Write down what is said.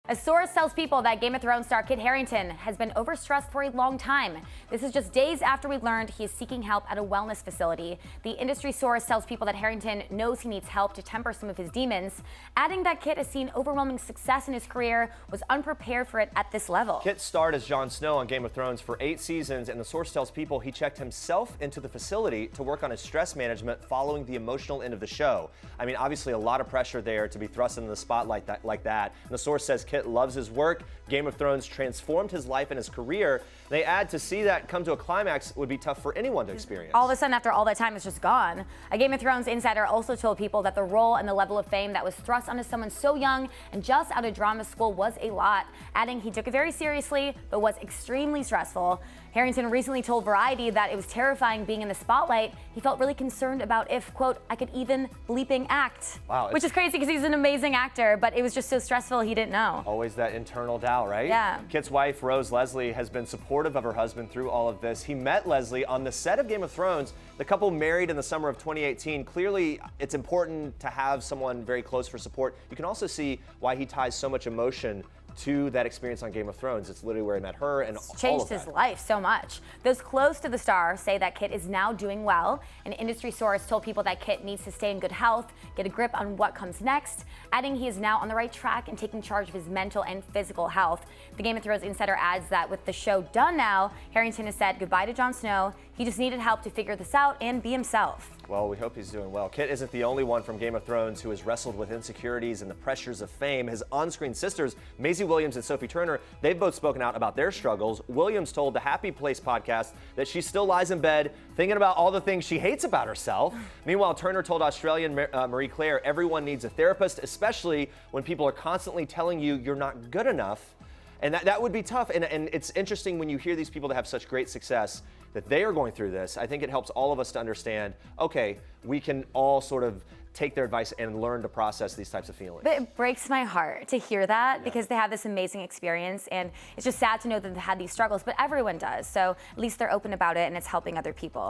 A source tells People that Game of Thrones star Kit Harington has been overstressed for a long time. This is just days after we learned he is seeking help at a wellness facility. The industry source tells People that Harington knows he needs help to temper some of his demons, adding that Kit has seen overwhelming success in his career, was unprepared for it at this level. Kit starred as Jon Snow on Game of Thrones for 8 seasons, and the source tells People he checked himself into the facility to work on his stress management following the emotional end of the show. I mean, obviously a lot of pressure there to be thrust into the spotlight like that. And the source says Kit loves his work. Game of Thrones transformed his life and his career. They add to see that come to a climax would be tough for anyone to experience. All of a sudden, after all that time, it's just gone. A Game of Thrones insider also told People that the role and the level of fame that was thrust onto someone so young and just out of drama school was a lot, adding he took it very seriously, but was extremely stressful. Harington recently told Variety that it was terrifying being in the spotlight. He felt really concerned about if, quote, I could even bleeping act. Wow. Which is crazy because he's an amazing actor, but it was just so stressful he didn't know. Always that internal doubt, right? Yeah. Kit's wife, Rose Leslie, has been supportive of her husband through all of this. He met Leslie on the set of Game of Thrones. The couple married in the summer of 2018. Clearly, it's important to have someone very close for support. You can also see why he ties so much emotion to that experience on Game of Thrones. It's literally where he met her and all of that. Changed his life so much. Those close to the star say that Kit is now doing well. An industry source told People that Kit needs to stay in good health, get a grip on what comes next, adding he is now on the right track and taking charge of his mental and physical health. The Game of Thrones insider adds that with the show done now, Harington has said goodbye to Jon Snow. He just needed help to figure this out and be himself. Well, we hope he's doing well. Kit isn't the only one from Game of Thrones who has wrestled with insecurities and the pressures of fame. His on-screen sisters, Maisie Williams and Sophie Turner, they've both spoken out about their struggles. Williams told the Happy Place podcast that she still lies in bed thinking about all the things she hates about herself. Meanwhile, Turner told Australian Marie Claire everyone needs a therapist, especially when people are constantly telling you you're not good enough. And that would be tough. And it's interesting when you hear these people that have such great success that they are going through this. I think it helps all of us to understand, okay, we can all sort of take their advice and learn to process these types of feelings. But it breaks my heart to hear that because they have this amazing experience, and it's just sad to know that they had these struggles, but everyone does. So at least they're open about it and it's helping other people.